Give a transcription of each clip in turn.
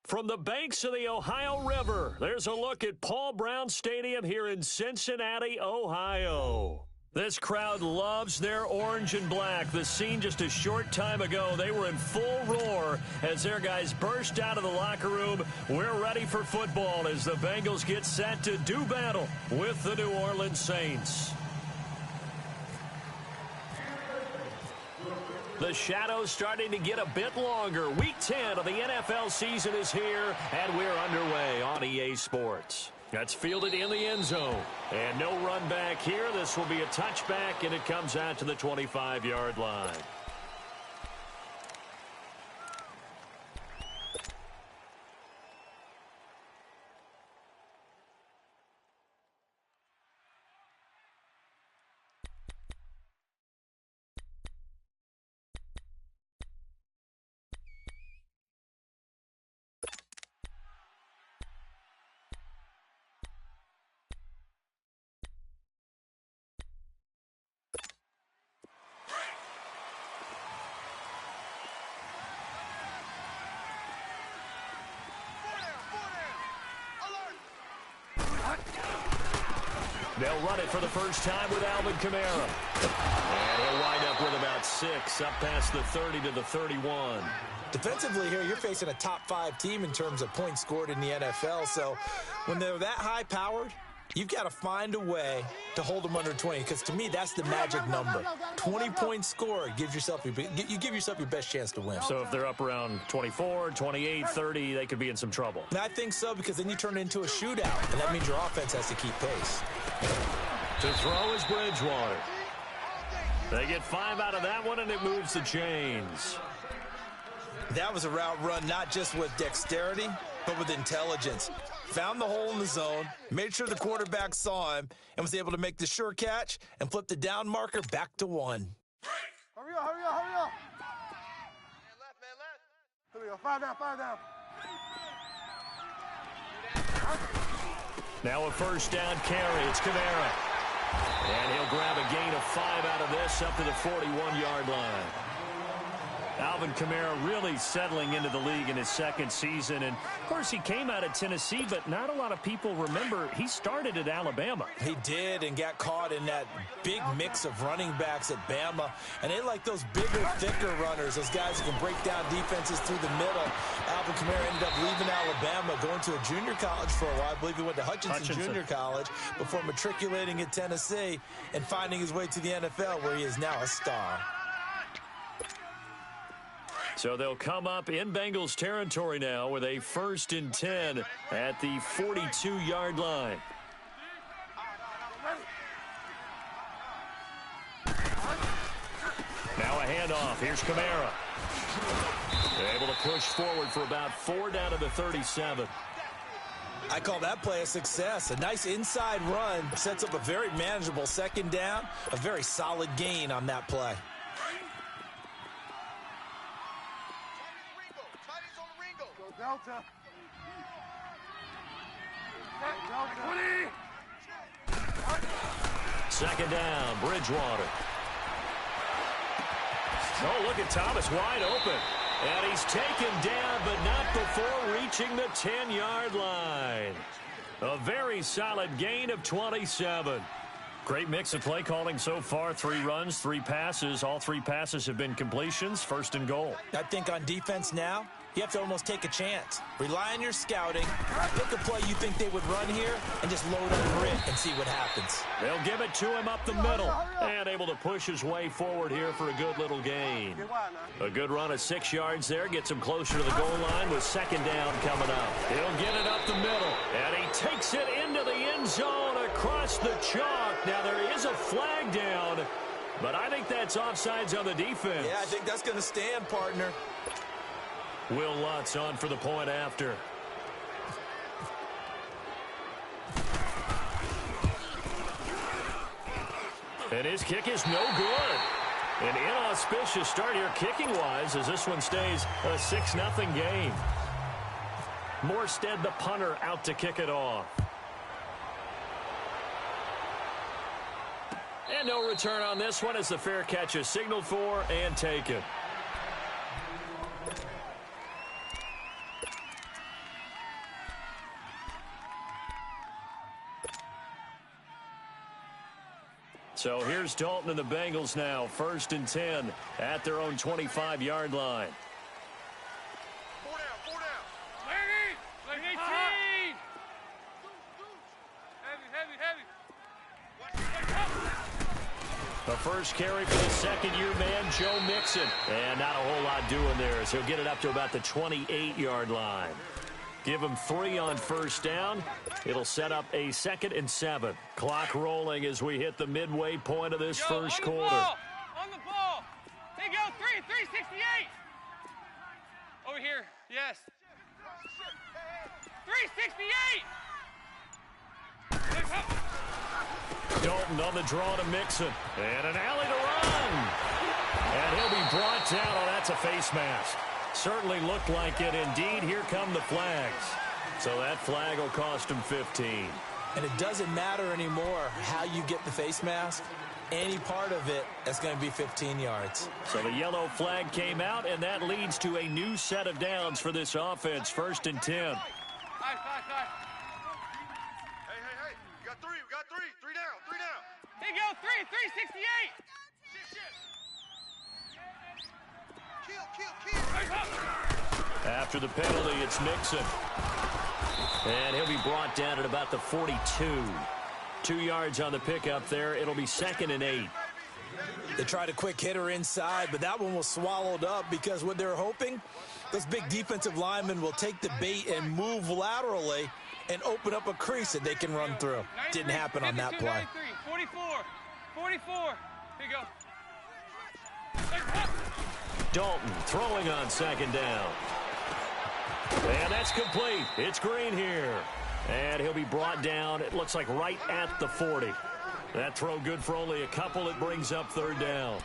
From the banks of the Ohio River, there's a look at Paul Brown Stadium here in Cincinnati, Ohio. This crowd loves their orange and black. The scene just a short time ago, they were in full roar as their guys burst out of the locker room. We're ready for football as the Bengals get set to do battle with the New Orleans Saints. The shadows starting to get a bit longer. Week 10 of the NFL season is here, and we're underway on EA Sports. That's fielded in the end zone. And no run back here. This will be a touchback, and it comes out to the 25-yard line. They'll run it for the first time with Alvin Kamara. And he'll wind up with about 6, up past the 30 to the 31. Defensively here, you're facing a top-5 team in terms of points scored in the NFL. So when they're that high-powered, you've got to find a way to hold them under 20. Because to me, that's the magic number. 20 points scored gives yourself you give yourself your best chance to win. So if they're up around 24, 28, 30, they could be in some trouble. And I think so, because then you turn it into a shootout, and that means your offense has to keep pace. To throw is Bridgewater. They get 5 out of that one, and it moves the chains. That was a route run not just with dexterity, but with intelligence. Found the hole in the zone, made sure the quarterback saw him, and was able to make the sure catch and flip the down marker back to 1. Hurry up, hurry up, hurry up. Man left, man left. Here we go, 5 down, 5 down. Now a first down carry. It's Kamara. And he'll grab a gain of 5 out of this up to the 41-yard line. Alvin Kamara really settling into the league in his second season. And, of course, he came out of Tennessee, but not a lot of people remember he started at Alabama. He did, and got caught in that big mix of running backs at Bama. And they like those bigger, thicker runners, those guys who can break down defenses through the middle. Alvin Kamara ended up leaving Alabama, going to a junior college for a while. I believe he went to Hutchinson Junior College before matriculating at Tennessee and finding his way to the NFL, where he is now a star. So they'll come up in Bengals territory now with a 1st and 10 at the 42-yard line. Now a handoff. Here's Kamara. They're able to push forward for about 4 down to the 37. I call that play a success. A nice inside run sets up a very manageable second down, a very solid gain on that play. Delta. Second down, Bridgewater. Oh, look at Thomas wide open. And he's taken down, but not before reaching the 10-yard line. A very solid gain of 27. Great mix of play calling so far. 3 runs, 3 passes. All 3 passes have been completions. 1st and goal. I think on defense now, you have to almost take a chance. Rely on your scouting. Pick a play you think they would run here and just load up grit and see what happens. They'll give it to him up the middle. And able to push his way forward here for a good little gain. A good run of 6 yards there. Gets him closer to the goal line with second down coming up. He'll get it up the middle. And he takes it into the end zone across the chalk. Now there is a flag down, but I think that's offsides on the defense. Yeah, I think that's going to stand, partner. Will Lutz on for the point after. And his kick is no good. An inauspicious start here kicking-wise as this one stays a 6-0 game. Morstead, the punter, out to kick it off. And no return on this one as the fair catch is signaled for and taken. So here's Dalton and the Bengals now, 1st and 10 at their own 25-yard line. 4 down, 4 down. Lady, 18. Heavy. The first carry for the second-year man, Joe Mixon. And not a whole lot doing there, so he'll get it up to about the 28-yard line. Give him 3 on 1st down. It'll set up a 2nd and 7. Clock rolling as we hit the midway point of this first quarter. On the ball. They go 368. Over here. Yes. 368. Dalton on the draw to Mixon. And an alley to run. And he'll be brought down. Oh, that's a face mask. Certainly looked like it. Indeed, here come the flags. So that flag will cost him 15. And it doesn't matter anymore how you get the face mask. Any part of it, that's going to be 15 yards. So the yellow flag came out, and that leads to a new set of downs for this offense. 1st and 10. High. Hey. We got 3. 3 down. They go 368. Kill. After the penalty, it's Mixon. And he'll be brought down at about the 42. 2 yards on the pickup there. It'll be 2nd and 8. They tried a quick hitter inside, but that one was swallowed up because what they're hoping, those big defensive linemen will take the bait and move laterally and open up a crease that they can run through. Didn't happen on that play. 44. Here you go. Dalton throwing on 2nd down. And that's complete. It's Green here. And he'll be brought down, it looks like right at the 40. That throw good for only a couple. It brings up 3rd down.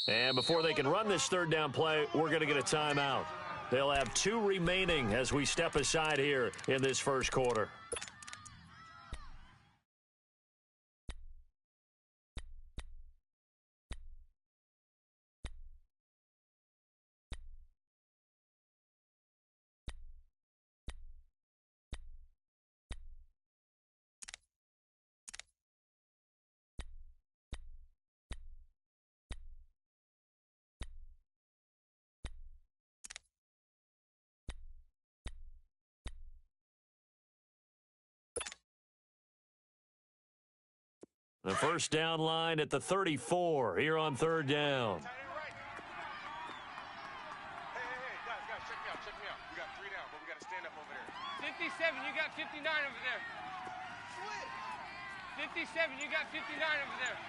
And before they can run this 3rd down play, we're going to get a timeout. They'll have 2 remaining as we step aside here in this first quarter. The first down line at the 34 here on 3rd down. Hey, guys, check me out. We got 3 down, but we got to stand up over there. 57, you got 59 over there. 57, you got 59 over there.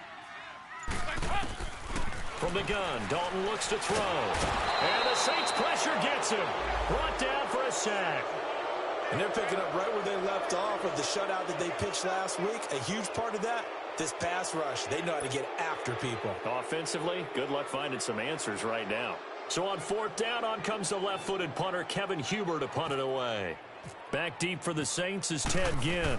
From the gun, Dalton looks to throw. And the Saints pressure gets him. Brought down for a sack. And they're picking up right where they left off with the shutout that they pitched last week. A huge part of that, this pass rush. They know how to get after people. Offensively, good luck finding some answers right now. So on 4th down, on comes the left-footed punter, Kevin Huber, to punt it away. Back deep for the Saints is Ted Ginn.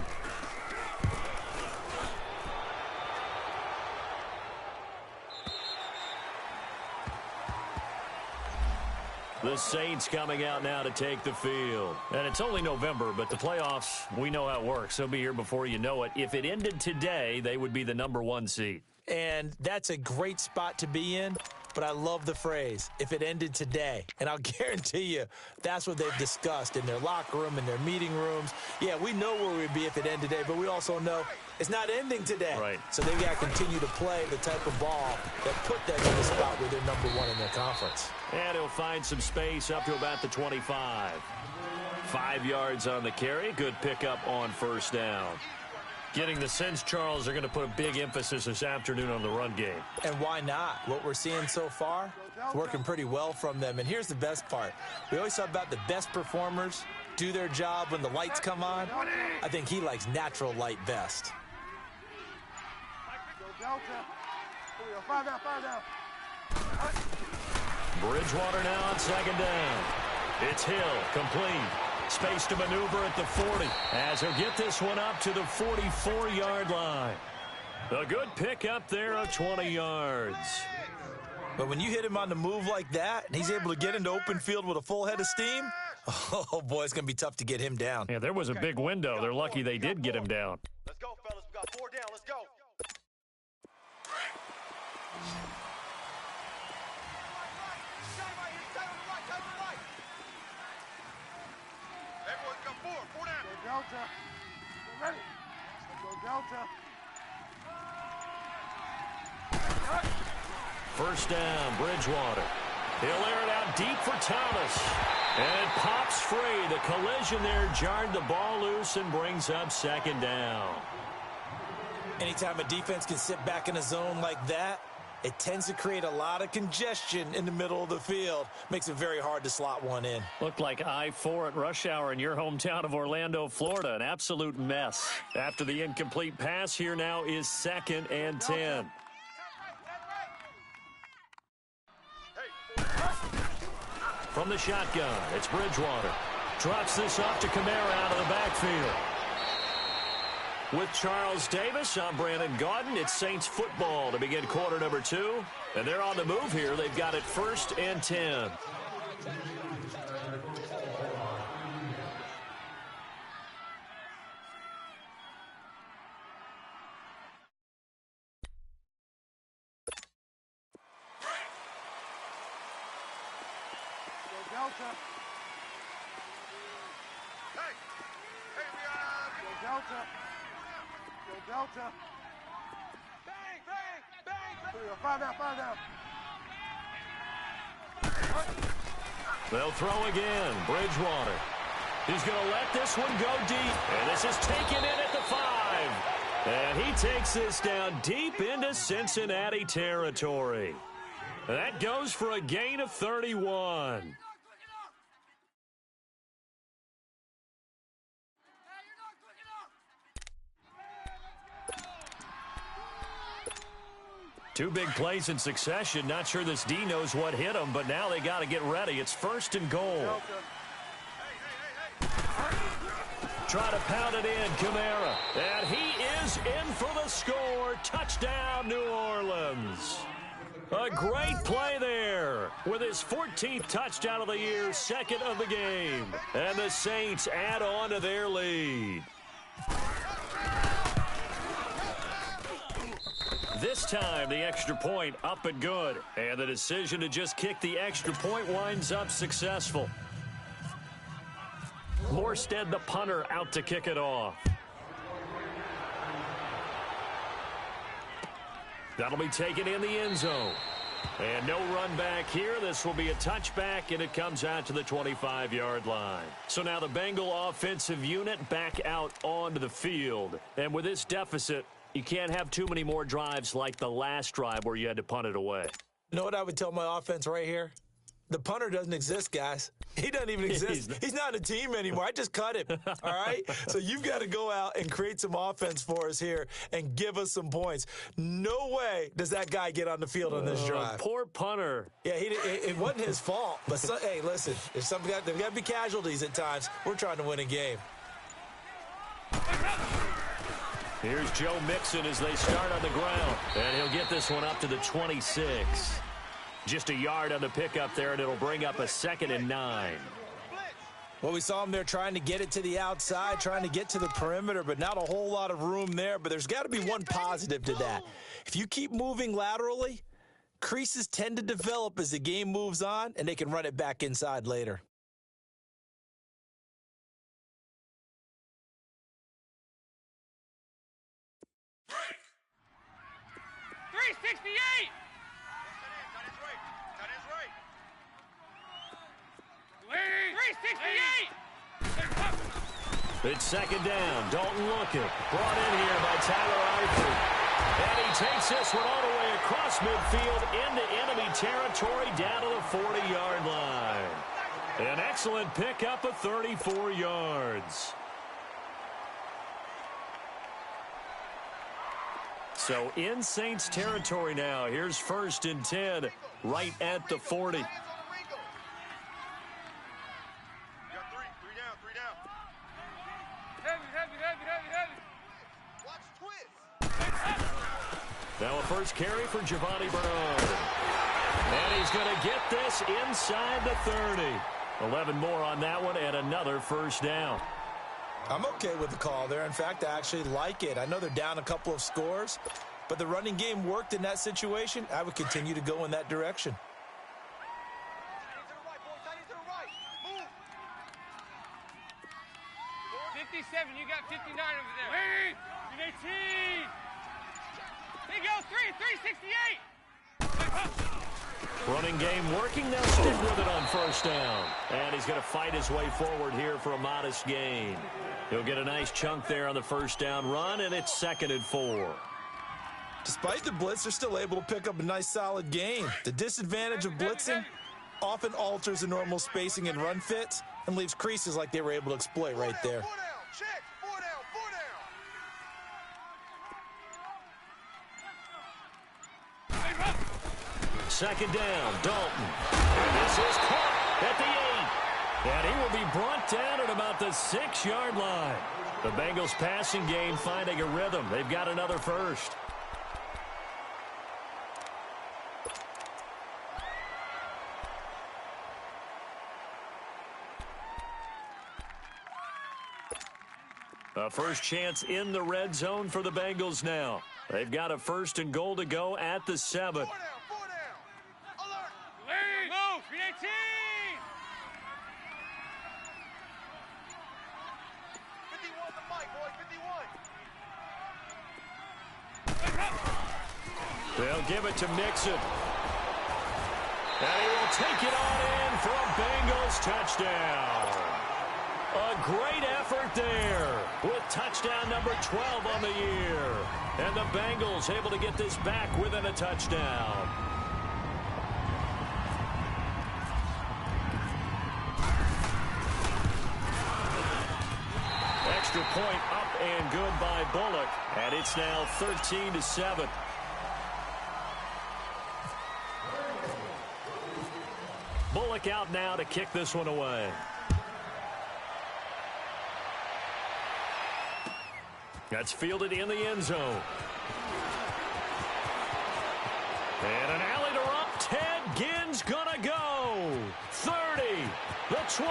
The Saints coming out now to take the field. And it's only November, but the playoffs, we know how it works. They'll be here before you know it. If it ended today, they would be the #1 seed. And that's a great spot to be in, but I love the phrase, if it ended today. And I'll guarantee you that's what they've discussed in their locker room, in their meeting rooms. Yeah, we know where we'd be if it ended today, but we also know it's not ending today. Right. So they've got to continue to play the type of ball that put them in the spot where they're #1 in their conference. And he'll find some space up to about the 25. 5 yards on the carry. Good pickup on 1st down. Getting the sense, Charles, they're going to put a big emphasis this afternoon on the run game. And why not? What we're seeing so far, it's working pretty well from them. And here's the best part. We always talk about the best performers do their job when the lights come on. I think he likes natural light best. Five down. Bridgewater now on 2nd down. It's Hill, complete. Space to maneuver at the 40 as he'll get this one up to the 44-yard line. A good pick up there of 20 yards. But when you hit him on the move like that, and he's able to get into open field with a full head of steam, oh, boy, it's going to be tough to get him down. Yeah, there was a big window. They're lucky they did get him down. Let's go, fellas. We got 4 down. Let's go. Everyone's got 4 down. Go Delta. Get ready. Go Delta. First down, Bridgewater. He'll air it out deep for Thomas. And it pops free. The collision there jarred the ball loose and brings up second down. Anytime a defense can sit back in a zone like that, it tends to create a lot of congestion in the middle of the field. Makes it very hard to slot one in. Looked like I-4 at rush hour in your hometown of Orlando, Florida. An absolute mess. After the incomplete pass, here now is 2nd and 10. From the shotgun, it's Bridgewater. Drops this off to Kamara out of the backfield. With Charles Davis, I'm Brandon Gaudin. It's Saints football to begin quarter number 2. And they're on the move here. They've got it 1st and 10. Delta. Hey, we are. Go Delta. Go Delta. Bang, bang, bang. 5 down. They'll throw again. Bridgewater. He's going to let this one go deep. And this is taken in at the 5. And he takes this down deep into Cincinnati territory. That goes for a gain of 31. Two big plays in succession. Not sure this D knows what hit him, but now they got to get ready. It's 1st and goal. Try to pound it in, Kamara. And he is in for the score. Touchdown, New Orleans. A great play there with his 14th touchdown of the year, 2nd of the game. And the Saints add on to their lead. This time, the extra point up and good. And the decision to just kick the extra point winds up successful. Morstead, the punter, out to kick it off. That'll be taken in the end zone. And no run back here. This will be a touchback, and it comes out to the 25-yard line. So now the Bengal offensive unit back out onto the field. And with this deficit, you can't have too many more drives like the last drive where you had to punt it away. You know what I would tell my offense right here? The punter doesn't exist, guys. He doesn't even exist. He's not a team anymore. I just cut him, all right? So you've got to go out and create some offense for us here and give us some points. No way does that guy get on the field on this drive. Poor punter. Yeah, it wasn't his fault. But, hey, listen, there's got to be casualties at times. We're trying to win a game. Here's Joe Mixon as they start on the ground. And he'll get this one up to the 26. Just a yard on the pickup there, and it'll bring up a 2nd and 9. Well, we saw him there trying to get it to the outside, trying to get to the perimeter, but not a whole lot of room there. But there's got to be one positive to that. If you keep moving laterally, creases tend to develop as the game moves on, and they can run it back inside later. .368. 368. It's 2nd down. Dalton looking. Brought in here by Tyler Eifert. And he takes this one all the way across midfield into enemy territory down to the 40-yard line. An excellent pickup of 34 yards. So in Saints territory now. Here's 1st and 10 right at the 40. Now a first carry for Giovanni Bernard. And he's going to get this inside the 30. 11 more on that one and another first down. I'm okay with the call there. In fact, I actually like it. I know they're down a couple of scores, but the running game worked in that situation. I would continue to go in that direction. 57, you got 59 over there. Wait! 18! They go 368! Running game working. They'll stick with it on first down. And he's going to fight his way forward here for a modest gain. He'll get a nice chunk there on the first down run, and it's 2nd and 4. Despite the blitz, they're still able to pick up a nice solid gain. The disadvantage of blitzing often alters the normal spacing and run fits and leaves creases like they were able to exploit right there. Second down, Dalton. And this is caught at the 8. And he will be brought down at about the 6-yard line. The Bengals passing game finding a rhythm. They've got another first. A first chance in the red zone for the Bengals now. They've got a 1st and goal to go at the 7. Move! 318! 51 the mic, boy, 51. They'll give it to Mixon. And he will take it on in for a Bengals touchdown. A great effort there with touchdown number 12 on the year. And the Bengals able to get this back within a touchdown. Extra point up and good by Bullock. And it's now 13-7. Bullock out now to kick this one away. That's fielded in the end zone. And an alley to Rump. Ted Ginn's gonna go. 30, the 20,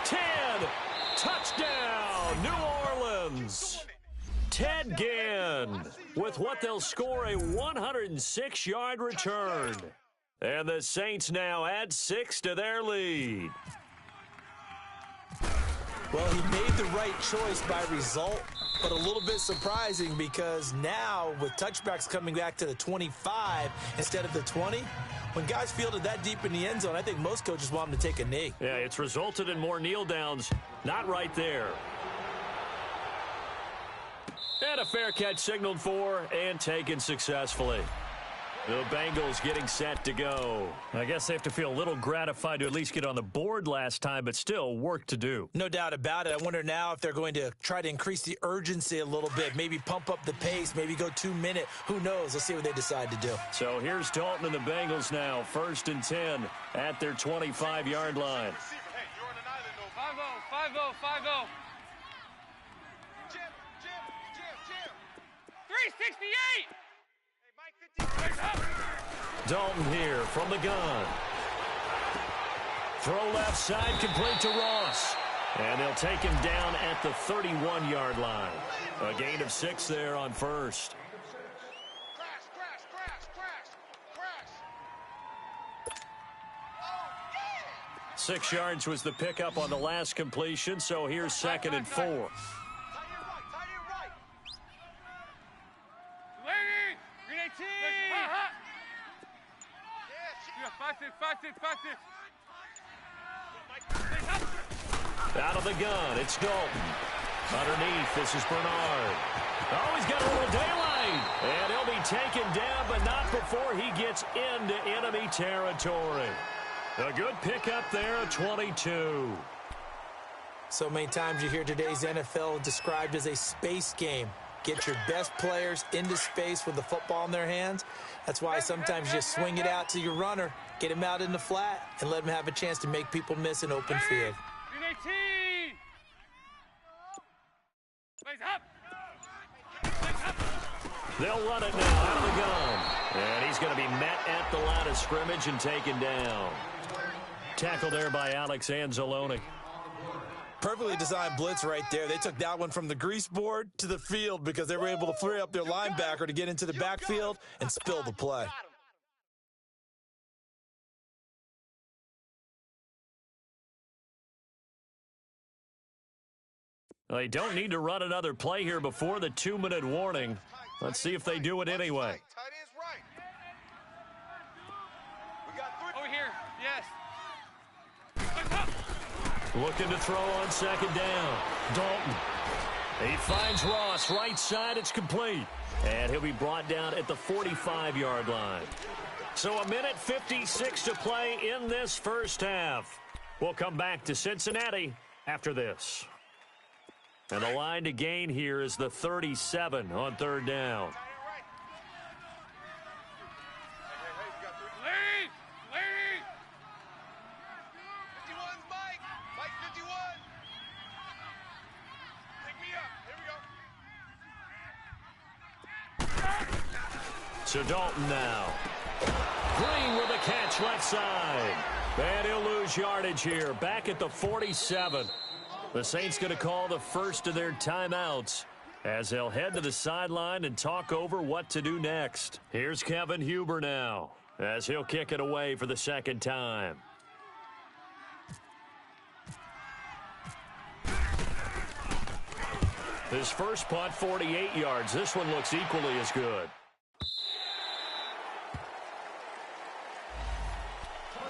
10, touchdown, New Orleans. Ted Ginn with what they'll score a 106-yard return. And the Saints now add 6 to their lead. Well, he made the right choice by result, but a little bit surprising because now with touchbacks coming back to the 25 instead of the 20, when guys fielded that deep in the end zone, I think most coaches want them to take a knee. Yeah, it's resulted in more kneel downs. Not right there. And a fair catch signaled for and taken successfully. The Bengals getting set to go. I guess they have to feel a little gratified to at least get on the board last time, but still work to do. No doubt about it. I wonder now if they're going to try to increase the urgency a little bit, maybe pump up the pace, maybe go 2-minute. Who knows? Let's see what they decide to do. So here's Dalton and the Bengals now, 1st and 10 at their 25-yard line. 5-0, 5-0, 5-0. 368! Dalton here from the gun. Throw left side, complete to Ross. And they'll take him down at the 31-yard line. A gain of 6 there on first. Oh, yeah! 6 yards was the pickup on the last completion, so here's 2nd and 4. Out of the gun, it's Dalton. Underneath, this is Bernard. Oh, he's got a little daylight. And he'll be taken down, but not before he gets into enemy territory. A good pickup there, 22. So many times you hear today's NFL described as a space game. Get your best players into space with the football in their hands. That's why sometimes you just swing it out to your runner, get him out in the flat, and let him have a chance to make people miss an open field. 18! Plays up! Plays up! They'll run it now out of the gun. And he's going to be met at the line of scrimmage and taken down. Tackle there by Alex Anzalone. Perfectly designed blitz right there. They took that one from the grease board to the field because they were able to free up their linebacker to get into the backfield and spill the play. They don't need to run another play here before the 2-minute warning. Let's see if they do it anyway. Over here, yes. Looking to throw on second down. Dalton. He finds Ross. Right side, it's complete. And he'll be brought down at the 45-yard line. So 1:56 to play in this first half. We'll come back to Cincinnati after this. And the line to gain here is the 37 on third down. Lead! Lead! 51's Mike. Mike 51. Pick me up. Here we go. So Dalton now. Green with a catch left side. And he'll lose yardage here. Back at the 47. The Saints going to call the first of their timeouts as they'll head to the sideline and talk over what to do next. Here's Kevin Huber now as he'll kick it away for the second time. His first punt, 48 yards. This one looks equally as good.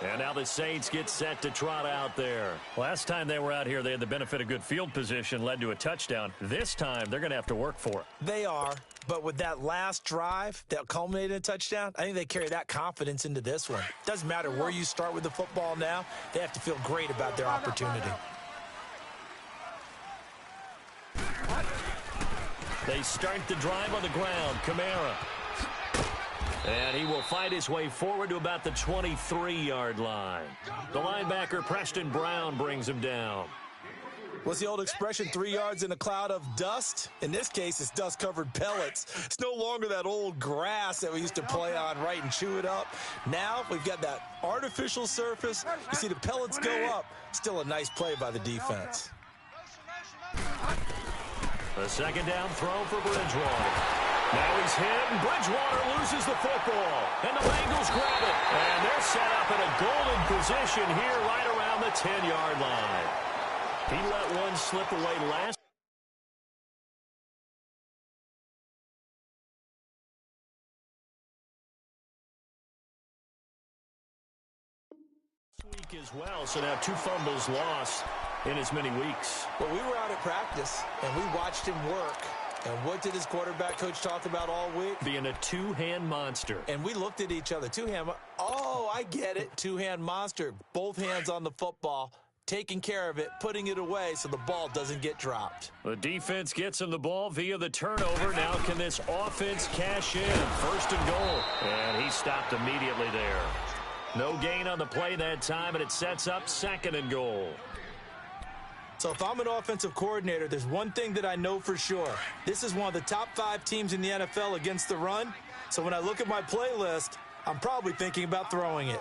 And now the Saints get set to trot out there. Last time they were out here, they had the benefit of good field position, led to a touchdown. This time, they're going to have to work for it. They are, but with that last drive that culminated in a touchdown, I think they carry that confidence into this one. Doesn't matter where you start with the football now, they have to feel great about their opportunity. They start the drive on the ground. Kamara. And he will fight his way forward to about the 23-yard line. The linebacker, Preston Brown, brings him down. What's the old expression, 3 yards in a cloud of dust? In this case, it's dust-covered pellets. It's no longer that old grass that we used to play on, right, and chew it up. Now we've got that artificial surface. You see the pellets go up. Still a nice play by the defense. A second down throw for Bridgewater. Now he's hit, and Bridgewater loses the football. And the Bengals grab it. And they're set up in a golden position here right around the 10-yard line. He let one slip away last week as well. So now 2 fumbles lost in as many weeks. Well, we were out at practice, and we watched him work. And what did his quarterback coach talk about all week? Being a two-hand monster. And we looked at each other. Two-hand. Oh, I get it. Two-hand monster. Both hands on the football, taking care of it, putting it away so the ball doesn't get dropped. The defense gets him the ball via the turnover. Now can this offense cash in? First and goal. And he stopped immediately there. No gain on the play that time, and it sets up second and goal. So if I'm an offensive coordinator, there's one thing that I know for sure. This is one of the top 5 teams in the NFL against the run. So when I look at my playlist, I'm probably thinking about throwing it.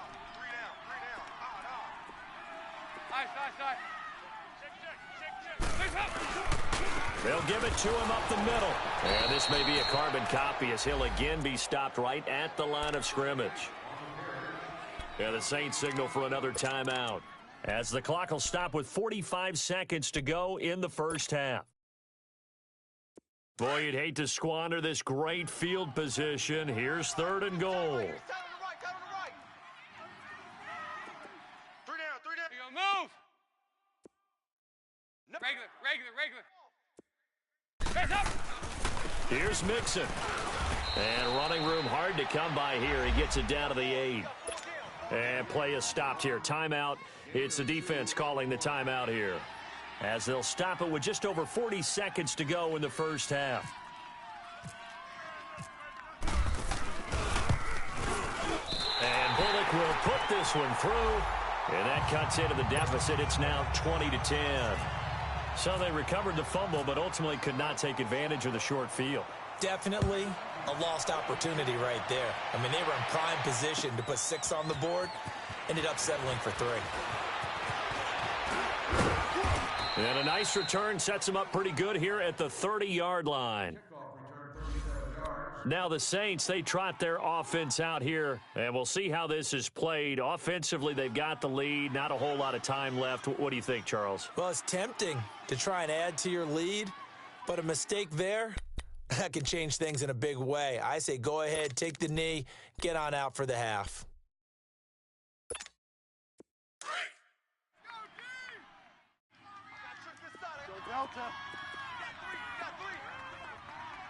They'll give it to him up the middle. And this may be a carbon copy as he'll again be stopped right at the line of scrimmage. Yeah, the Saints signal for another timeout, as the clock will stop with 45 seconds to go in the first half. Boy, you'd hate to squander this great field position. Here's third and goal. 3 down. 3 down. You go, move! Regular. Face up! Here's Mixon. And running room hard to come by here. He gets it down to the 8. And play is stopped here. Timeout. It's the defense calling the timeout here, as they'll stop it with just over 40 seconds to go in the first half. And Bullock will put this one through, and that cuts into the deficit. It's now 20-10. So they recovered the fumble, but ultimately could not take advantage of the short field. Definitely a lost opportunity right there. I mean, they were in prime position to put 6 on the board, ended up settling for 3. And a nice return sets them up pretty good here at the 30-yard line. Now the Saints, they trot their offense out here, and we'll see how this is played. Offensively, they've got the lead. Not a whole lot of time left. What do you think, Charles? Well, it's tempting to try and add to your lead, but a mistake there, that can change things in a big way. I say go ahead, take the knee, get on out for the half. Go Delta.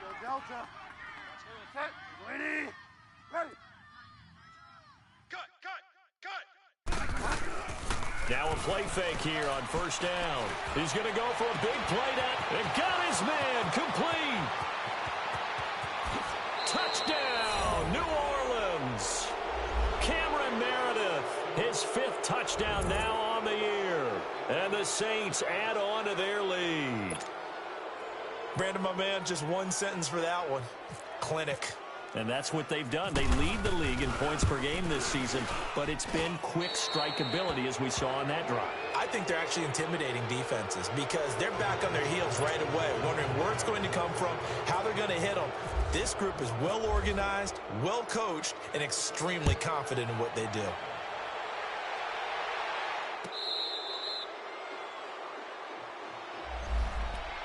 Go Delta. Set. Ready. Ready. Now a play fake here on first down. He's going to go for a big play down. And got his man complete. Touchdown, New Orleans. Cameron Meredith, his 5th touchdown now on the year. And the Saints add on to their lead. Brandon, my man, just one sentence for that one. Clinic. And that's what they've done. They lead the league in points per game this season, but it's been quick strikeability as we saw on that drive. I think they're actually intimidating defenses because they're back on their heels right away, wondering where it's going to come from, how they're going to hit them. This group is well organized, well coached, and extremely confident in what they do.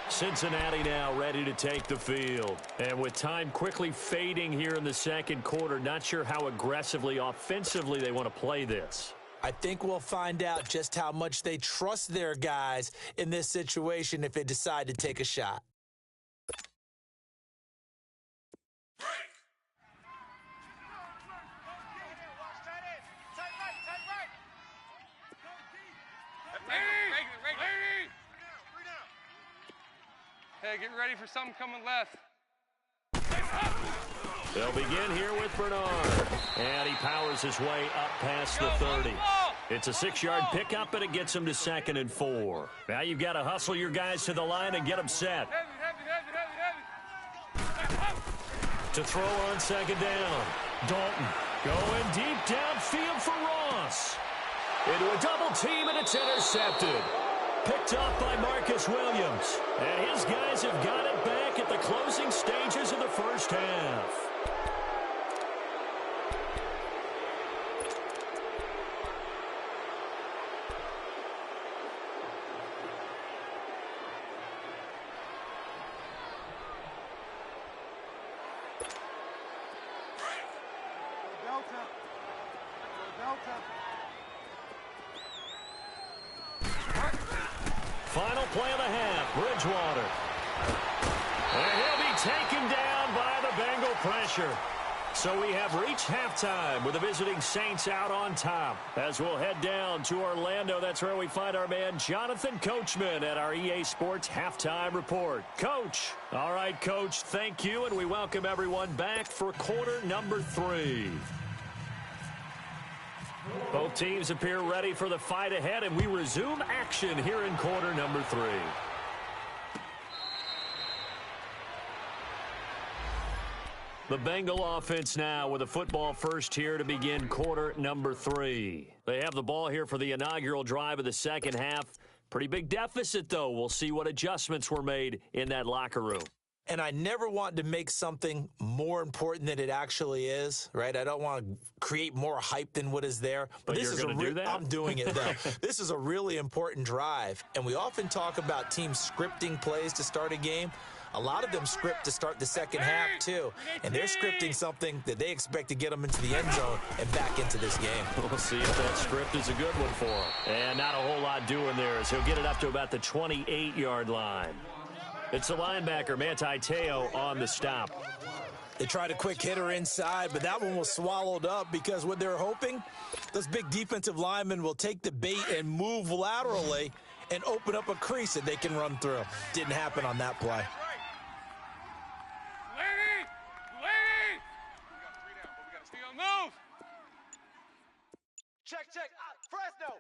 Cincinnati now ready to take the field. And with time quickly fading here in the second quarter, not sure how aggressively, offensively they want to play this. I think we'll find out just how much they trust their guys in this situation if they decide to take a shot. Hey, get ready for something coming left. They'll begin here with Bernard. And he powers his way up past the 30. It's a 6-yard pickup, and it gets him to 2nd and 4. Now you've got to hustle your guys to the line and get them set. To throw on 2nd down. Dalton going deep downfield for Ross. Into a double team, and it's intercepted. Picked up by Marcus Williams. And his guys have got it back at the closing stages of the first half. Delta. Delta. Final play of the half, Bridgewater. And he'll be taken down by the Bengal pressure. So we have reached halftime with the visiting Saints out on top. As we'll head down to Orlando, that's where we find our man Jonathan Coachman at our EA Sports Halftime Report. Coach. All right, Coach, thank you, and we welcome everyone back for quarter number 3. Both teams appear ready for the fight ahead, and we resume action here in quarter number 3. The Bengal offense now with a football first here to begin quarter number 3. They have the ball here for the inaugural drive of the second half. Pretty big deficit, though. We'll see what adjustments were made in that locker room. And I never want to make something more important than it actually is, right? I don't want to create more hype than what is there. But this is do that? I'm doing it, though. This is a really important drive. And we often talk about teams scripting plays to start a game. A lot of them script to start the second half, too. And they're scripting something that they expect to get them into the end zone and back into this game. We'll see if that script is a good one for him. And not a whole lot doing there as he'll get it up to about the 28-yard line. It's the linebacker, Manti Te'o, on the stop. They tried a quick hitter inside, but that one was swallowed up because what they're hoping, those big defensive linemen will take the bait and move laterally and open up a crease that they can run through. Didn't happen on that play. Move! Check. Fresno.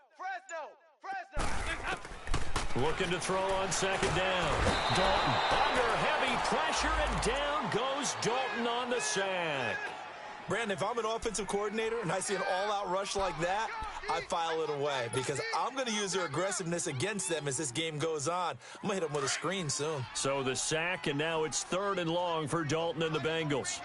Looking to throw on second down. Dalton under heavy pressure, and down goes Dalton on the sack. Brandon, if I'm an offensive coordinator and I see an all-out rush like that, I file it away because I'm going to use their aggressiveness against them as this game goes on. I'm going to hit them with a screen soon. So the sack, and now it's 3rd and long for Dalton and the Bengals.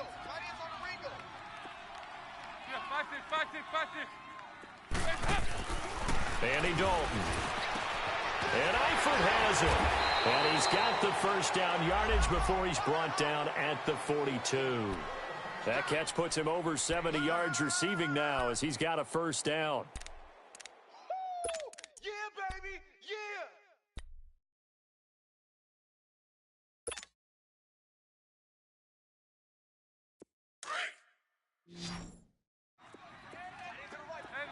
Andy Dalton. And Eifert has it. And he's got the first down yardage before he's brought down at the 42. That catch puts him over 70 yards receiving now as he's got a first down. Yeah, baby, yeah.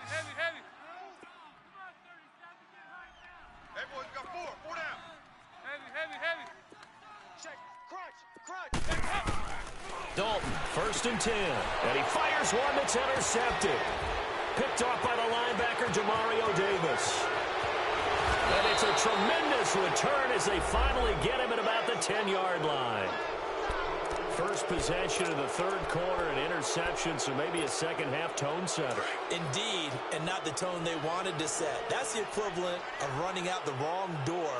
Heavy. Hey, boys, we got four down. Heavy. Check, crunch. Dalton, 1st and 10. And he fires one that's intercepted. Picked off by the linebacker, Demario Davis. And it's a tremendous return as they finally get him at about the 10-yard line. First possession of the 3rd quarter, an interception, so maybe a second-half tone setter. Indeed, and not the tone they wanted to set. That's the equivalent of running out the wrong door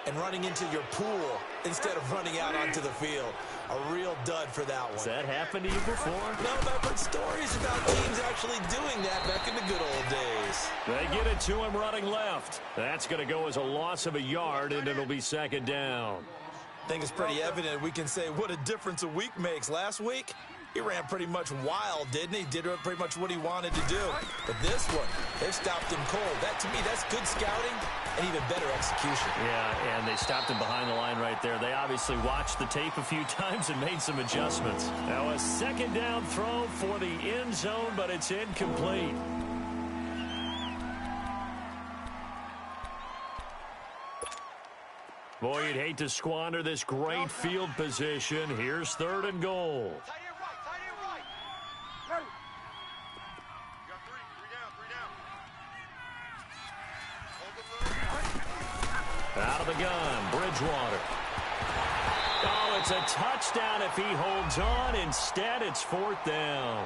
and running into your pool instead of running out onto the field. A real dud for that one. Has that happened to you before? No, but I've heard stories about teams actually doing that back in the good old days. They get it to him running left. That's going to go as a loss of a yard, and it'll be 2nd down. I think it's pretty evident we can say what a difference a week makes. Last week, he ran pretty much wild, didn't he? Did pretty much what he wanted to do. But this one, they've stopped him cold. That, to me, that's good scouting and even better execution. Yeah, and they stopped him behind the line right there. They obviously watched the tape a few times and made some adjustments. Now a 2nd down throw for the end zone, but it's incomplete. Boy, you'd hate to squander this great field position. Here's 3rd and goal. Tight end right. Hey. You got three down. Hold the Out of the gun, Bridgewater. Oh, it's a touchdown if he holds on. Instead, it's 4th down.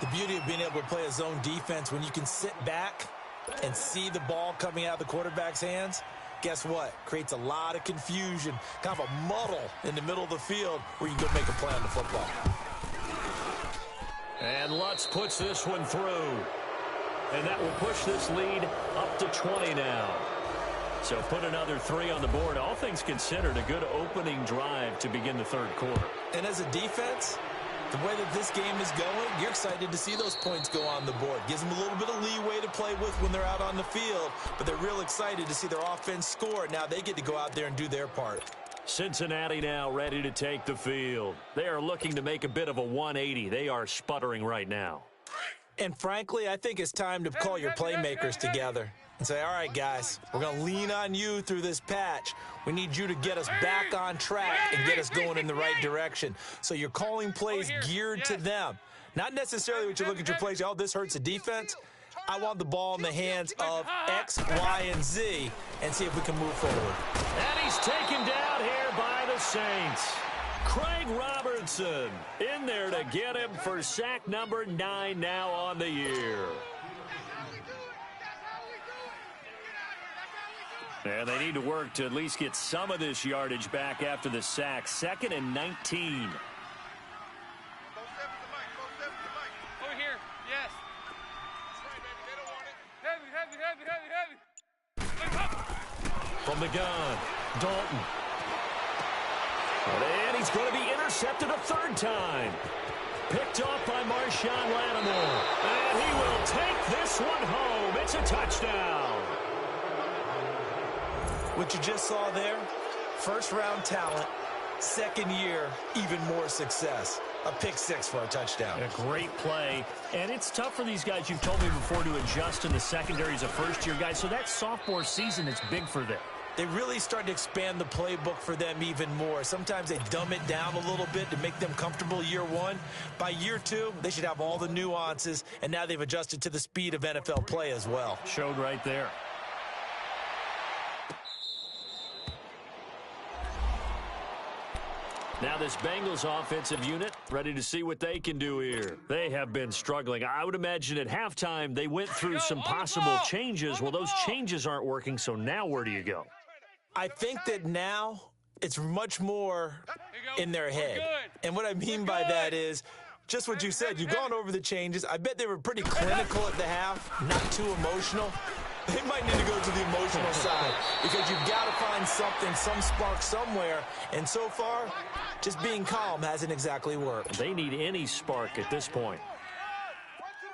The beauty of being able to play a zone defense when you can sit back and see the ball coming out of the quarterback's hands, guess what? Creates a lot of confusion, kind of a muddle in the middle of the field where you can go make a play on the football. And Lutz puts this one through. And that will push this lead up to 20 now. So put another 3 on the board. All things considered, a good opening drive to begin the 3rd quarter. And as a defense, the way that this game is going, you're excited to see those points go on the board. Gives them a little bit of leeway to play with when they're out on the field, but they're real excited to see their offense score. Now they get to go out there and do their part. Cincinnati now ready to take the field. They are looking to make a bit of a 180. They are sputtering right now. And frankly, I think it's time to call your playmakers together and say, all right, guys, we're going to lean on you through this patch. We need you to get us back on track and get us going in the right direction. So you're calling plays geared to them. Not necessarily what you look at your plays, oh, this hurts the defense. I want the ball in the hands of X, Y, and Z and see if we can move forward. And he's taken down here by the Saints. Craig Robertson in there to get him for sack number 9 now on the year. And they need to work to at least get some of this yardage back after the sack. 2nd and 19. Over here, yes. Heavy. From the gun, Dalton. And he's going to be intercepted a 3rd time. Picked off by Marshawn Lattimore. And he will take this one home. It's a touchdown. What you just saw there, first-round talent, 2nd year, even more success. A pick 6 for a touchdown. A great play. And it's tough for these guys, you've told me before, to adjust in the secondary as a first-year guy. So that sophomore season is big for them. They really start to expand the playbook for them even more. Sometimes they dumb it down a little bit to make them comfortable year 1. By year 2, they should have all the nuances, and now they've adjusted to the speed of NFL play as well. Showed right there. Now this Bengals offensive unit ready to see what they can do here. They have been struggling. I would imagine at halftime they went through some possible changes. Well, those changes aren't working, so now where do you go? I think that now it's much more in their head. And what I mean by that is just what you said. You've gone over the changes. I bet they were pretty clinical at the half, not too emotional. They might need to go to the emotional side because you've got to find something, some spark somewhere. And so far, just being calm hasn't exactly worked. They need any spark at this point.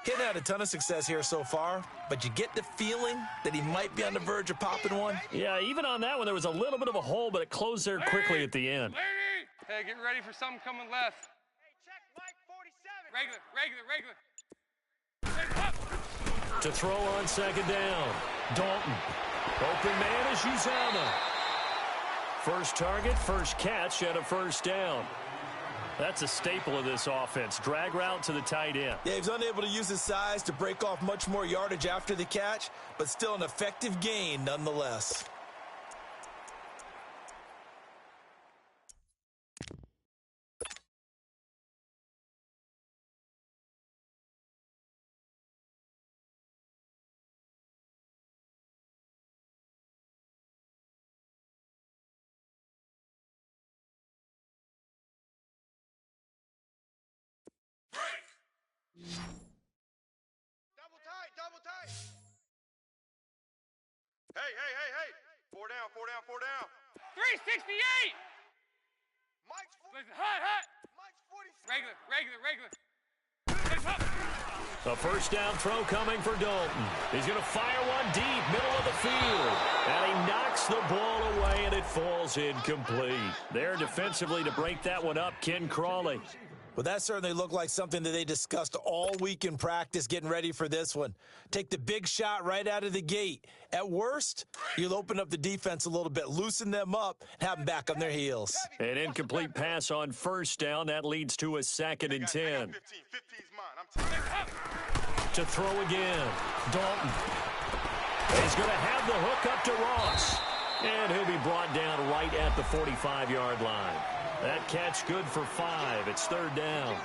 Hitting had a ton of success here so far, but you get the feeling that he might be on the verge of popping one. Yeah, even on that one, there was a little bit of a hole, but it closed there quickly at the end. Hey, get ready for something coming left. Hey, check Mike 47. Regular. To throw on second down. Dalton. Open man is Uzama. First target, first catch, and a first down. That's a staple of this offense. Drag route to the tight end. Yeah, he was unable to use his size to break off much more yardage after the catch, but still an effective gain nonetheless. Double tight. Hey. Four down. 368. Mike's 40. Hot. Mike's 47. Regular. A first down throw coming for Dalton. He's going to fire one deep, middle of the field. And he knocks the ball away, and it falls incomplete. There defensively to break that one up, Ken Crawley. Well, that certainly looked like something that they discussed all week in practice getting ready for this one. Take the big shot right out of the gate. At worst, you'll open up the defense a little bit, loosen them up, and have them back on their heels. An incomplete pass on first down. That leads to a 2nd and 10. 15's mine. To throw again. Dalton. He's going to have the hook up to Ross. And he'll be brought down right at the 45-yard line. That catch good for 5. It's 3rd down.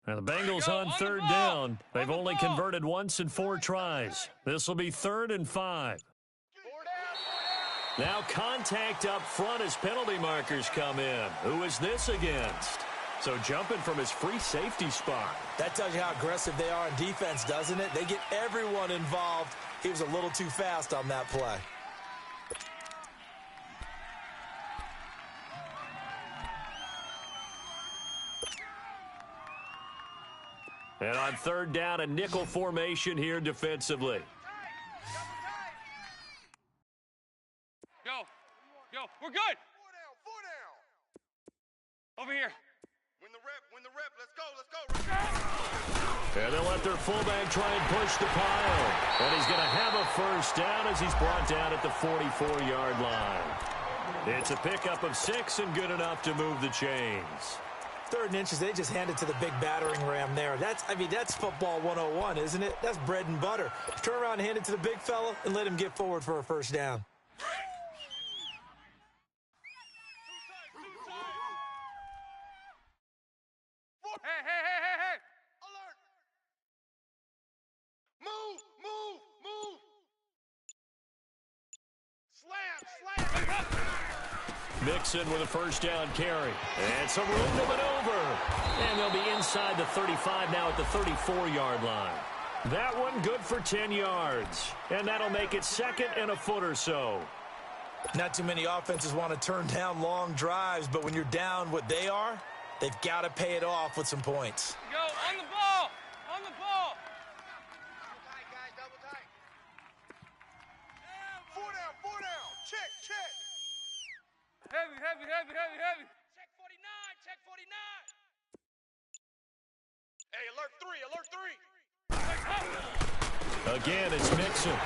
Now the Bengals on 3rd down. They've only converted once in 4 tries. This will be 3rd and 5. Now contact up front as penalty markers come in. Who is this against? So jumping from his free safety spot. That tells you how aggressive they are in defense, doesn't it? They get everyone involved. He was a little too fast on that play. And on 3rd down, a nickel formation here defensively. Go. We're good. 4 down. Over here. Win the rep. Let's go. And they'll let their fullback try and push the pile. And he's going to have a first down as he's brought down at the 44-yard line. It's a pickup of 6 and good enough to move the chains. 3rd and inches, they just hand it to the big battering ram there. That's football 101, isn't it? That's bread and butter. Turn around and hand it to the big fella and let him get forward for a first down. Hey. Alert. Move. Slam. Mixon with a first down carry. And some room to maneuver. And they'll be inside the 35 now at the 34-yard line. That one good for 10 yards. And that'll make it 2nd and a foot or so. Not too many offenses want to turn down long drives, but when you're down what they are, they've got to pay it off with some points. Go on the ball. Double tight, guys. Double tight. 4 down. Check. Heavy. Check 49. Hey, alert 3. Again, it's Mixon.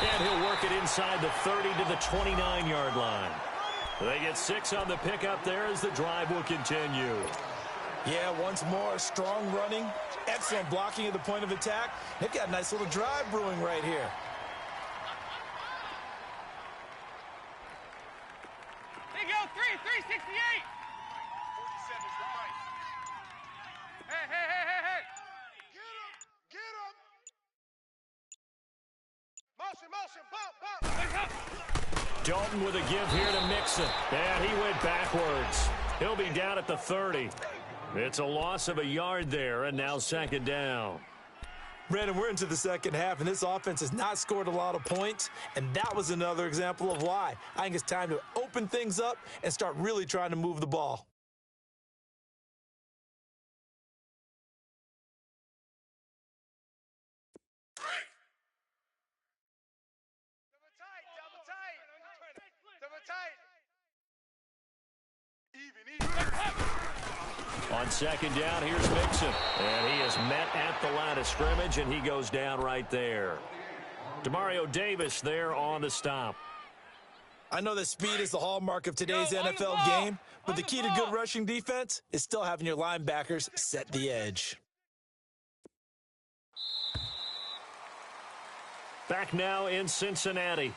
And he'll work it inside the 30 to the 29-yard line. They get 6 on the pickup there as the drive will continue. Yeah, once more, strong running, excellent blocking at the point of attack. They've got a nice little drive brewing right here. They go 368. 47 is the fight. Hey. Get him. Motion, bump. Dalton with a give here to Mixon. And he went backwards. He'll be down at the 30. It's a loss of a yard there, and now second down. Brandon, we're into the second half, and this offense has not scored a lot of points, and that was another example of why. I think it's time to open things up and start really trying to move the ball. Double tight. Even. On second down, here's Mixon. And he is met at the line of scrimmage, and he goes down right there. Demario Davis there on the stop. I know that speed is the hallmark of today's NFL game, but the key to good rushing defense is still having your linebackers set the edge. Back now in Cincinnati.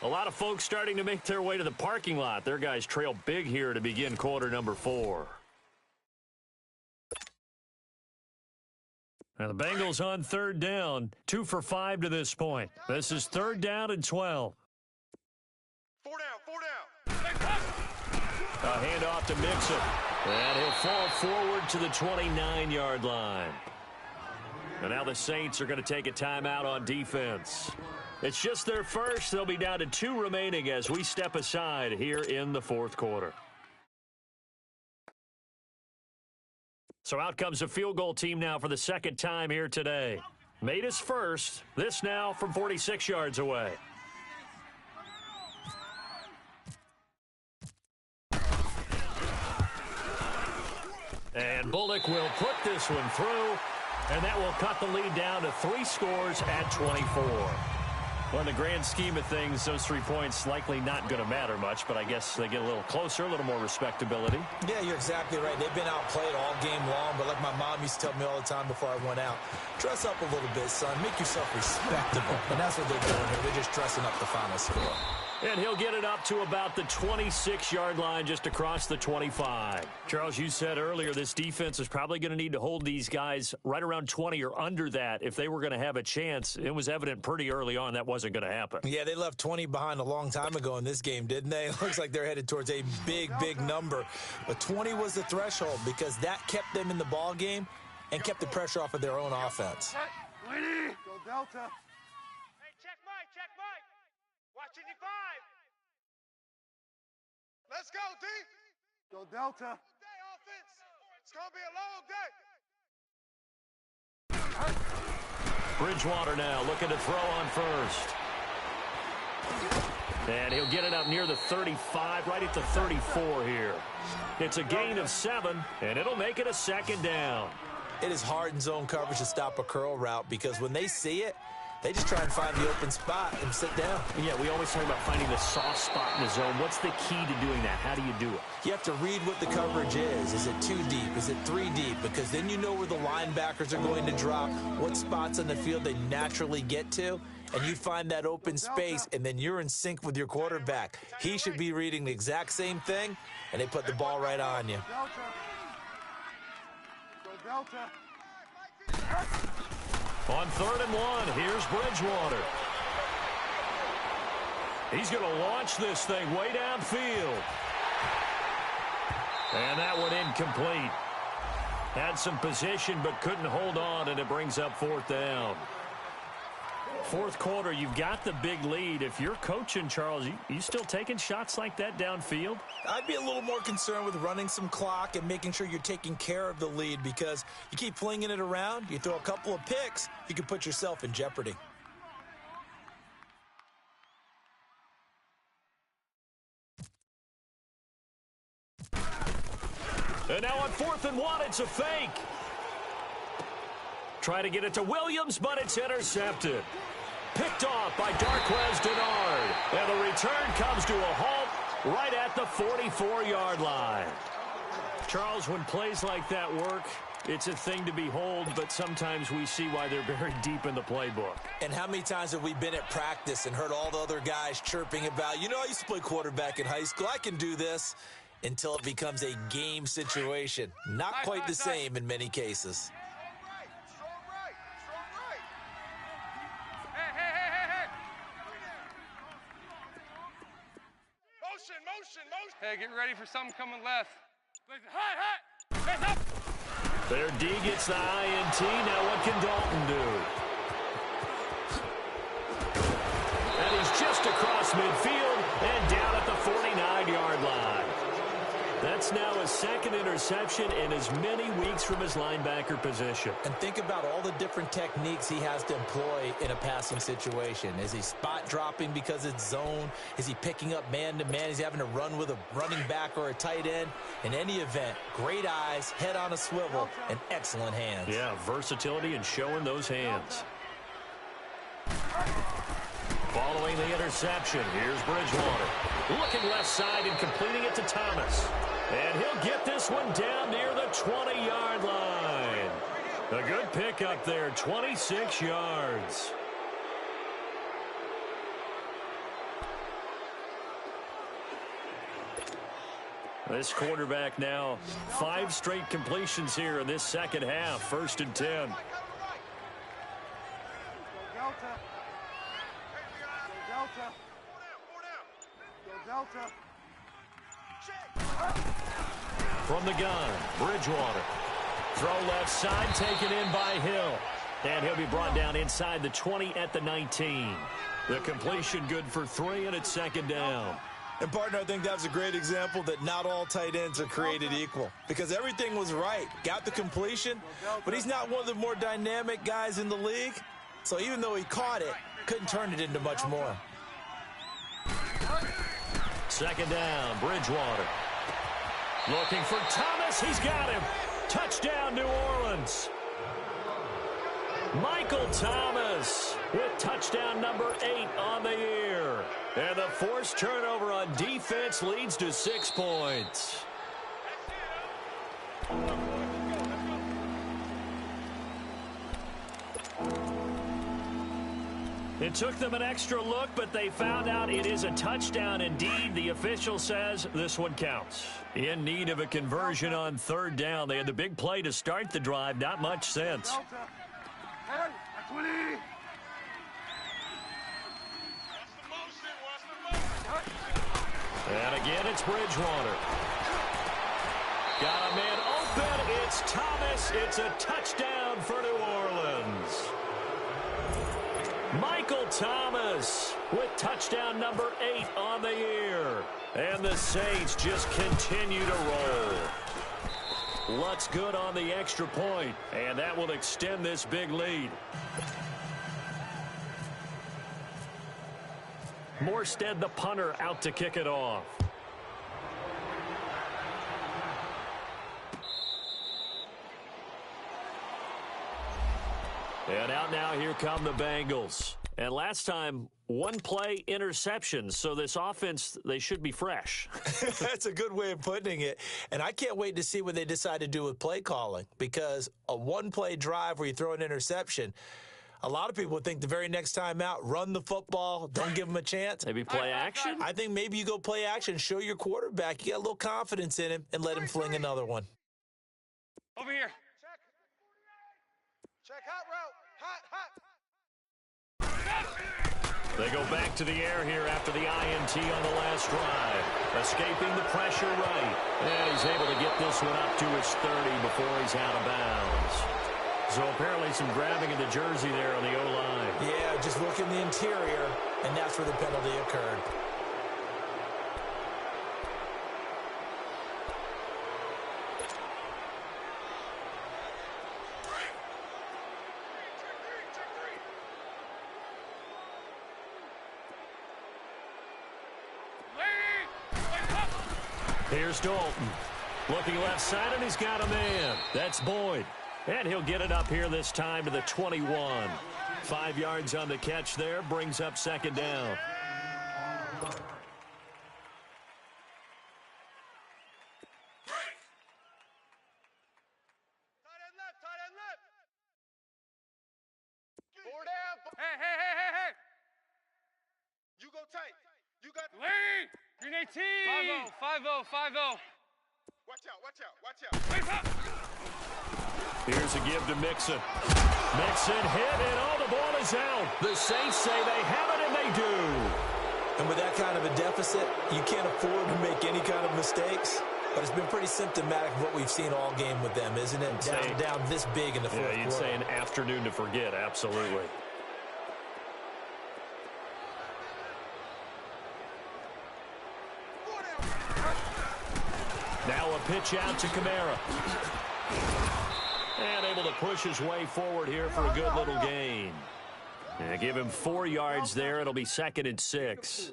A lot of folks starting to make their way to the parking lot. Their guys trail big here to begin quarter number 4. Now the Bengals on third down, 2 for 5 to this point. This is third down and 12. 4 down. A handoff to Mixon. And he'll fall forward to the 29-yard line. And now the Saints are going to take a timeout on defense. It's just their first. They'll be down to 2 remaining as we step aside here in the fourth quarter. So out comes a field goal team now for the second time here today. Made his first. This now from 46 yards away. And Bullock will put this one through, and that will cut the lead down to 3 scores at 24. Well, in the grand scheme of things, those 3 points likely not going to matter much, but I guess they get a little closer, a little more respectability. Yeah, you're exactly right. They've been outplayed all game long, but like my mom used to tell me all the time before I went out, dress up a little bit, son. Make yourself respectable. And that's what they're doing here. They're just dressing up the final score. And he'll get it up to about the 26-yard line, just across the 25. Charles, you said earlier this defense is probably going to need to hold these guys right around 20 or under that if they were going to have a chance. It was evident pretty early on that wasn't going to happen. Yeah, they left 20 behind a long time ago in this game, didn't they? It looks like they're headed towards a big number. But 20 was the threshold because that kept them in the ball game and kept the pressure off of their own offense. Go Delta. Hey, check Mike. Watch 85. Let's go, D. Go Delta. Day offense. It's going to be a long day. Bridgewater now looking to throw on first. And he'll get it up near the 35, right at the 34 here. It's a gain of 7, and it'll make it a second down. It is hard in zone coverage to stop a curl route because when they see it, they just try and find the open spot and sit down. Yeah, we always talk about finding the soft spot in the zone. What's the key to doing that? How do you do it? You have to read what the coverage is. Is it 2 deep? Is it 3 deep? Because then you know where the linebackers are going to drop, what spots on the field they naturally get to, and you find that open space, and then you're in sync with your quarterback. He should be reading the exact same thing, and they put the ball right on you. Go Delta. On 3rd and 1, here's Bridgewater. He's going to launch this thing way downfield. And that one incomplete. Had some position but couldn't hold on, and it brings up 4th down. Fourth quarter, you've got the big lead. If you're coaching, Charles, you still taking shots like that downfield? I'd be a little more concerned with running some clock and making sure you're taking care of the lead because you keep flinging it around, you throw a couple of picks, you can put yourself in jeopardy. And now on 4th and 1, it's a fake. Try to get it to Williams, but it's intercepted. picked off by Darquez Denard. And the return comes to a halt right at the 44-yard line. Charles, when plays like that work, it's a thing to behold, but sometimes we see why they're very deep in the playbook. And how many times have we been at practice and heard all the other guys chirping about, you know, I used to play quarterback in high school. I can do this, until it becomes a game situation. Not quite the same in many cases. Hey, get ready for something coming left. High, up. Their D gets the INT. Now what can Dalton do? And he's just across midfield and down at the 49-yard line. That's now his second interception in as many weeks from his linebacker position. And think about all the different techniques he has to employ in a passing situation. Is he spot dropping because it's zone? Is he picking up man-to-man? Is he having to run with a running back or a tight end? In any event, great eyes, head on a swivel, and excellent hands. Yeah, versatility and showing those hands. Following the interception, here's Bridgewater. Looking left side and completing it to Thomas. And he'll get this one down near the 20-yard line. A good pickup there, 26 yards. This quarterback now 5 straight completions here in this second half, 1st and 10. Delta. From the gun, Bridgewater. Throw left side, taken in by Hill. And he'll be brought down inside the 20 at the 19. The completion good for 3, and it's 2nd down. And, partner, I think that's a great example that not all tight ends are created equal. Because everything was right. Got the completion, but he's not one of the more dynamic guys in the league. So even though he caught it, couldn't turn it into much more. 2nd down, Bridgewater. Looking for Thomas. He's got him. Touchdown, New Orleans. Michael Thomas with touchdown number 8 on the year. And the forced turnover on defense leads to 6 points. It took them an extra look, but they found out it is a touchdown indeed. The official says this one counts. In need of a conversion on 3rd down. They had the big play to start the drive. Not much sense. And again, it's Bridgewater. Got a man open. It's Thomas. It's a touchdown for New Orleans. Michael Thomas with touchdown number 8 on the year. And the Saints just continue to roll. Lutz good on the extra point, and that will extend this big lead. Morstead, the punter, out to kick it off. And out now, here come the Bengals. And last time, 1 play interception, so this offense, they should be fresh. That's a good way of putting it. And I can't wait to see what they decide to do with play calling, because a 1-play drive where you throw an interception, a lot of people would think the very next time out, run the football, don't give them a chance. Maybe play action? I think maybe you go play action, show your quarterback, you got a little confidence in him, and let him fling another one. Over here. Check hot route. Hot. They go back to the air here after the INT on the last drive. Escaping the pressure right. And he's able to get this one up to his 30 before he's out of bounds. So apparently some grabbing in the jersey there on the O-line. Yeah, just look in the interior, and that's where the penalty occurred. Here's Dalton. Looking left side, and he's got a man. That's Boyd. And he'll get it up here this time to the 21. 5 yards on the catch there, brings up second down. Hey. You go tight. You got Lead. Green 18. 5-0. Watch out. Wait up. Here's a give to Mixon. Mixon hit, and the ball is out. The Saints say they have it, and they do. And with that kind of a deficit, you can't afford to make any kind of mistakes. But it's been pretty symptomatic of what we've seen all game with them, isn't it? Down this big in the fourth quarter. Yeah, you'd say an afternoon to forget, absolutely. Now a pitch out to Kamara. And able to push his way forward here for a good little gain. And give him 4 yards there. It'll be 2nd and 6.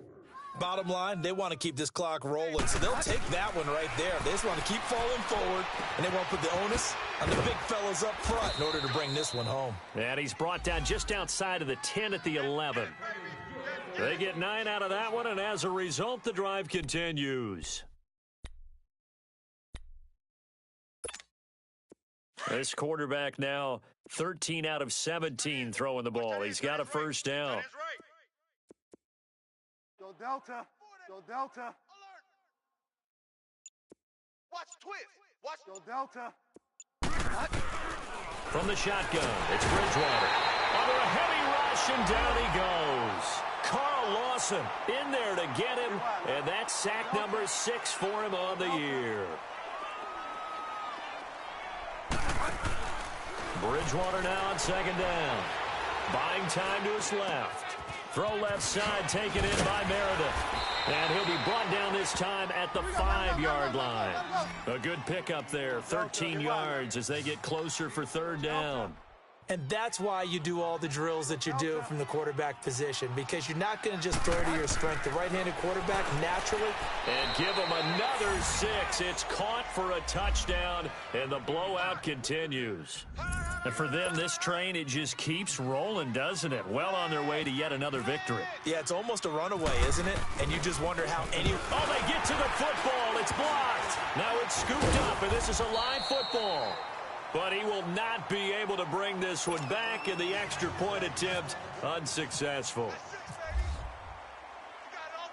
Bottom line, they want to keep this clock rolling, so they'll take that one right there. They just want to keep falling forward, and they won't put the onus on the big fellas up front in order to bring this one home. And he's brought down just outside of the 10 at the 11. They get 9 out of that one, and as a result, the drive continues. This quarterback now 13 out of 17 throwing the ball. He's got a first down. Go Delta. Watch twist. Go Delta. From the shotgun, it's Bridgewater. Under a heavy rush, and down he goes. Carl Lawson in there to get him, and that's sack number 6 for him on the year. Bridgewater now on second down. Buying time to his left. Throw left side, taken in by Meredith. And he'll be brought down this time at the 5-yard line. A good pickup there, 13 yards as they get closer for third down. And that's why you do all the drills that you do from the quarterback position, because you're not going to just throw to your strength. The right-handed quarterback, naturally. And give him another 6. It's caught for a touchdown, and the blowout continues. And for them, this train, it just keeps rolling, doesn't it? Well on their way to yet another victory. Yeah, it's almost a runaway, isn't it? And you just wonder how any... Oh, they get to the football. It's blocked. Now it's scooped up, and this is a live football. But he will not be able to bring this one back, and the extra point attempt unsuccessful.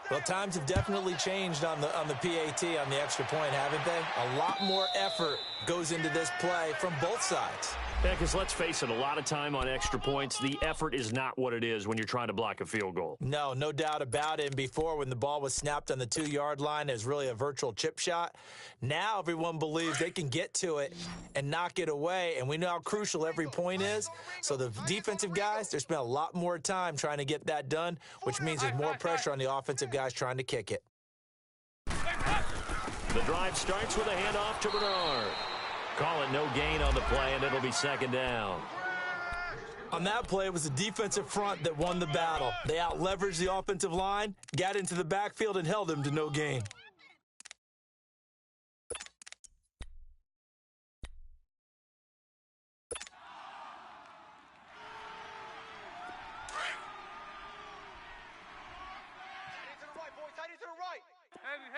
Well, times have definitely changed on the PAT, on the extra point, haven't they? A lot more effort goes into this play from both sides. Yeah, because let's face it, a lot of time on extra points, the effort is not what it is when you're trying to block a field goal. No doubt about it. And before, when the ball was snapped on the 2-yard line, it was really a virtual chip shot. Now everyone believes they can get to it and knock it away, and we know how crucial every point is. So the defensive guys, they spent a lot more time trying to get that done, which means there's more pressure on the offensive guys trying to kick it. The drive starts with a handoff to Bernard. Call it no gain on the play, and it'll be second down. On that play, it was the defensive front that won the battle. They out-leveraged the offensive line, got into the backfield, and held them to no gain.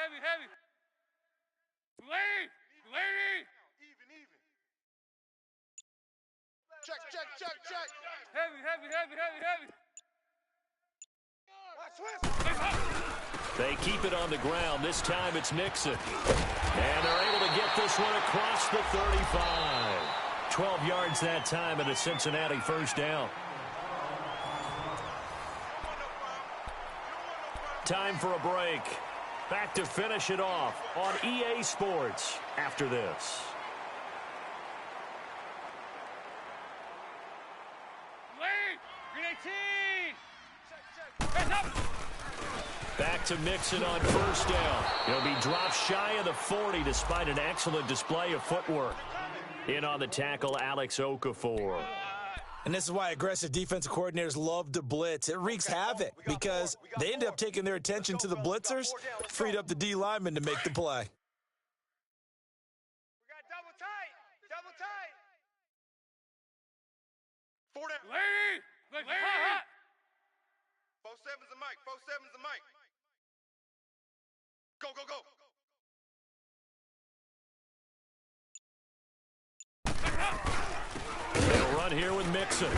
Heavy. Lead. Even. Check. Heavy. Twist. They keep it on the ground. This time it's Mixon. And they're able to get this one across the 35. 12 yards that time, and a Cincinnati first down. Time for a break. Back to finish it off on EA Sports after this. Back to Mixon on first down. He'll be dropped shy of the 40 despite an excellent display of footwork. In on the tackle, Alex Okafor. And this is why aggressive defensive coordinators love to blitz. It wreaks havoc because they end up taking their attention to the blitzers, freed up the D lineman to make the play. We got double tight. 4 down. Look, hot. 4-7's the mic. 4-7's the mic. Go, go, go. They'll run here with Mixon.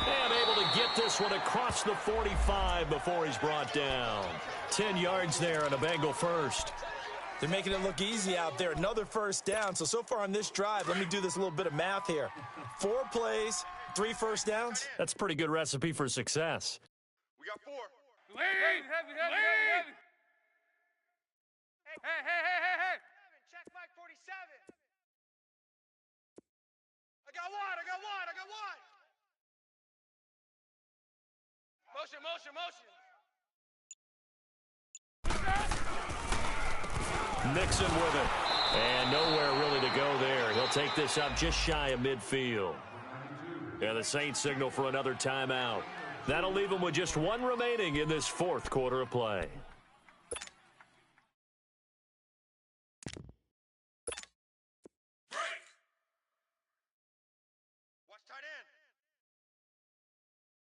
And able to get this one across the 45 before he's brought down. 10 yards there and a Bengal first. They're making it look easy out there. Another first down. So far on this drive, let me do this little bit of math here. 4 plays, 3 first downs. That's a pretty good recipe for success. We got 4. Lead. Heavy. Hey. Check Mike 47. I got one. Motion. Mixon with it. And nowhere really to go there. He'll take this up just shy of midfield. And the Saints signal for another timeout. That'll leave them with just 1 remaining in this 4th quarter of play. Break. Watch tight end.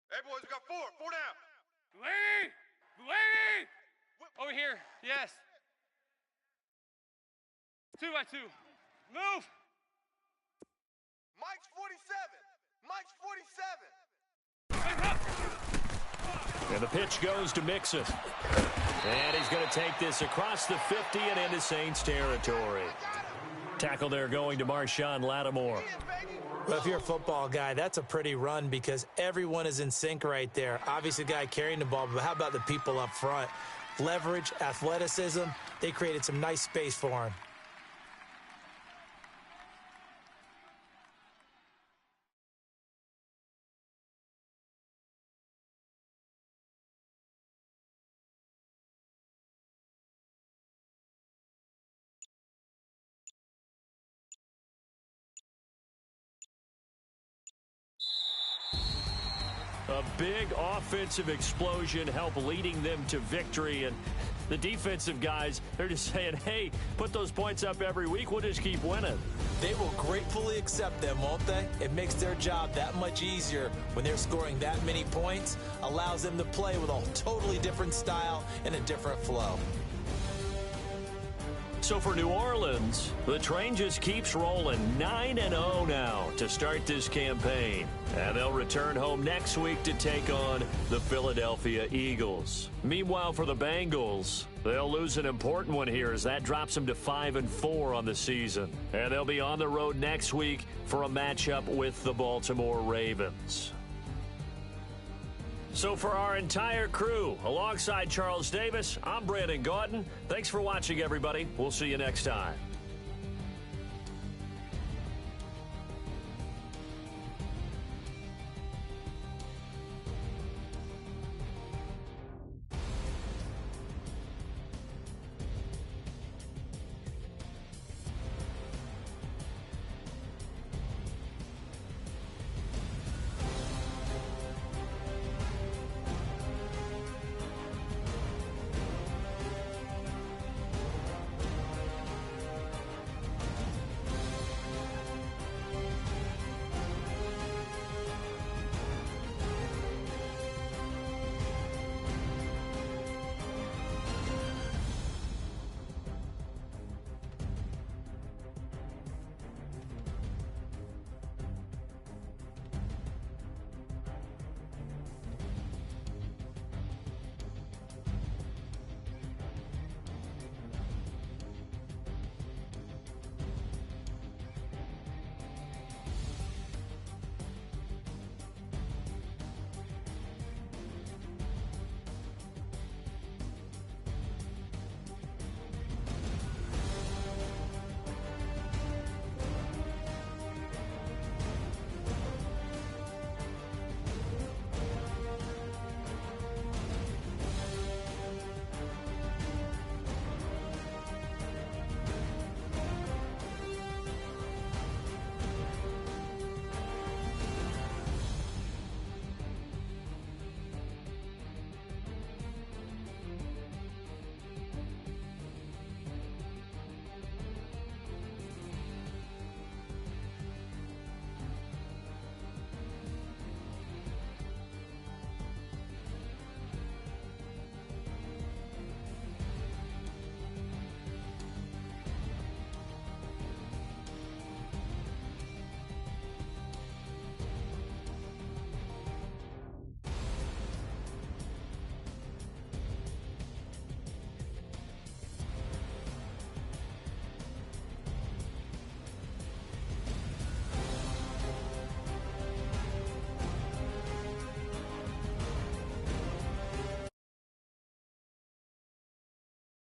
Hey, boys, we got 4. 4 down. Lead. Over here. Yes. 2x2. Move. Mike's 47. And the pitch goes to Mixon. And he's going to take this across the 50 and into Saints territory. Tackle there going to Marshawn Lattimore. Well, if you're a football guy, that's a pretty run because everyone is in sync right there. Obviously, the guy carrying the ball, but how about the people up front? Leverage, athleticism, they created some nice space for him. A big offensive explosion helped leading them to victory. And the defensive guys, they're just saying, hey, put those points up every week. We'll just keep winning. They will gratefully accept them, won't they? It makes their job that much easier when they're scoring that many points. Allows them to play with a totally different style and a different flow. So for New Orleans, the train just keeps rolling 9-0 now to start this campaign. And they'll return home next week to take on the Philadelphia Eagles. Meanwhile, for the Bengals, they'll lose an important one here as that drops them to 5-4 on the season. And they'll be on the road next week for a matchup with the Baltimore Ravens. So for our entire crew, alongside Charles Davis, I'm Brandon Gautin. Thanks for watching, everybody. We'll see you next time.